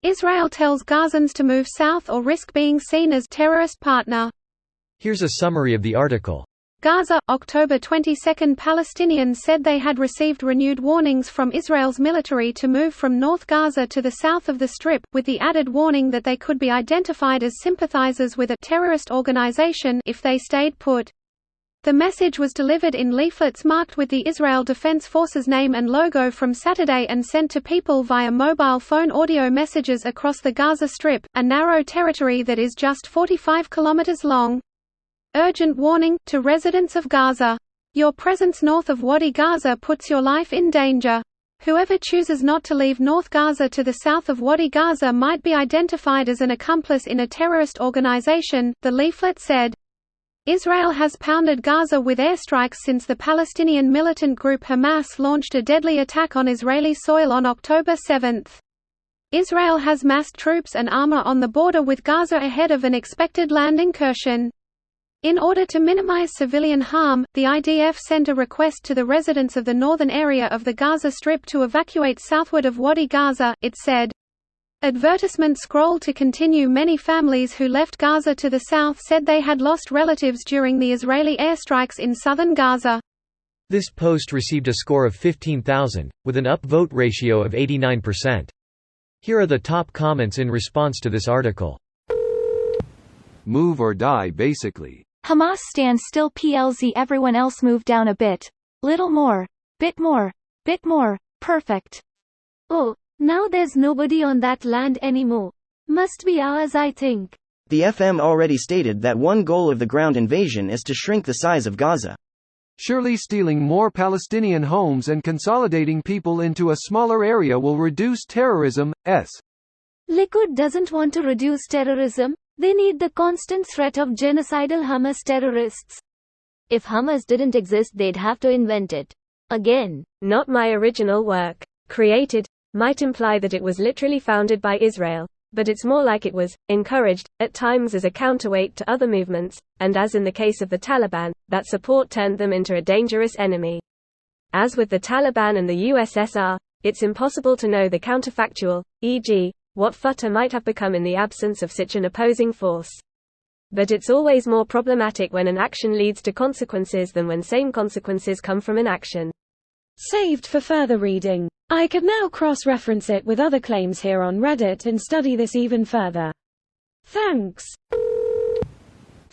Israel tells Gazans to move south or risk being seen as terrorist partner. Here's a summary of the article. Gaza, October 22. Palestinians said they had received renewed warnings from Israel's military to move from North Gaza to the south of the Strip, with the added warning that they could be identified as sympathizers with a terrorist organization if they stayed put. The message was delivered in leaflets marked with the Israel Defense Forces name and logo from Saturday and sent to people via mobile phone audio messages across the Gaza Strip, a narrow territory that is just 45 kilometers long. Urgent warning, to residents of Gaza. Your presence north of Wadi Gaza puts your life in danger. Whoever chooses not to leave North Gaza to the south of Wadi Gaza might be identified as an accomplice in a terrorist organization, the leaflet said. Israel has pounded Gaza with airstrikes since the Palestinian militant group Hamas launched a deadly attack on Israeli soil on October 7. Israel has massed troops and armor on the border with Gaza ahead of an expected land incursion. In order to minimize civilian harm, the IDF sent a request to the residents of the northern area of the Gaza Strip to evacuate southward of Wadi Gaza, it said. Advertisement scroll to continue. Many families who left Gaza to the south said they had lost relatives during the Israeli airstrikes in southern Gaza. This post received a score of 15,000, with an upvote ratio of 89%. Here are the top comments in response to this article. Move or die basically. Hamas stand still plz everyone else move down a bit. Little more. Bit more. Bit more. Perfect. Oh, now there's nobody on that land anymore. Must be ours, I think. The FM already stated that one goal of the ground invasion is to shrink the size of Gaza. Surely stealing more Palestinian homes and consolidating people into a smaller area will reduce terrorism. Likud doesn't want to reduce terrorism. They need the constant threat of genocidal Hamas terrorists. If Hamas didn't exist, they'd have to invent it. Again, not my original work. Created might imply that it was literally founded by Israel, but it's more like it was encouraged, at times as a counterweight to other movements, and as in the case of the Taliban, that support turned them into a dangerous enemy. As with the Taliban and the USSR, it's impossible to know the counterfactual, e.g., what Fatah might have become in the absence of such an opposing force. But it's always more problematic when an action leads to consequences than when same consequences come from an action. Saved for further reading. I could now cross-reference it with other claims here on Reddit and study this even further. Thanks.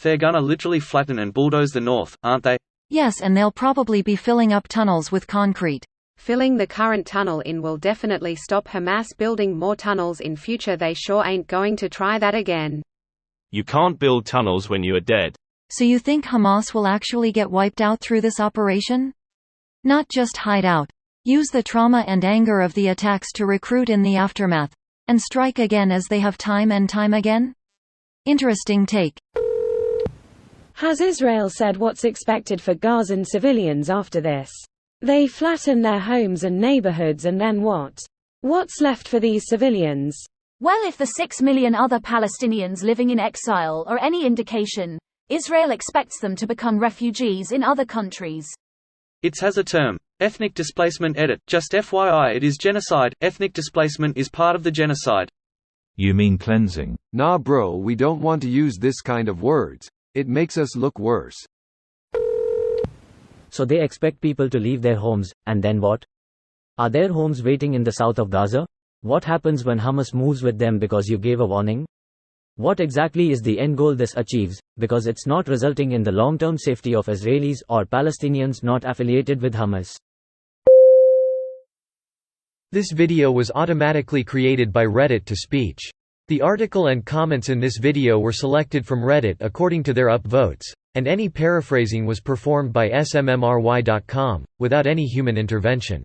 They're gonna literally flatten and bulldoze the north, aren't they? Yes, and they'll probably be filling up tunnels with concrete. Filling the current tunnel in will definitely stop Hamas building more tunnels in future. They sure ain't going to try that again. You can't build tunnels when you are dead. So you think Hamas will actually get wiped out through this operation? Not just hide out. Use the trauma and anger of the attacks to recruit in the aftermath. And strike again as they have time and time again? Interesting take. Has Israel said what's expected for Gazan civilians after this? They flatten their homes and neighborhoods and then what? What's left for these civilians? Well, if the 6 million other Palestinians living in exile are any indication, Israel expects them to become refugees in other countries. It has a term. Ethnic displacement. Edit. Just FYI, it is genocide. Ethnic displacement is part of the genocide. You mean cleansing? Nah bro, we don't want to use this kind of words. It makes us look worse. So they expect people to leave their homes, and then what? Are their homes waiting in the south of Gaza? What happens when Hamas moves with them because you gave a warning? What exactly is the end goal this achieves, because it's not resulting in the long-term safety of Israelis or Palestinians not affiliated with Hamas? This video was automatically created by Reddit to speech. The article and comments in this video were selected from Reddit according to their upvotes, and any paraphrasing was performed by smmry.com, without any human intervention.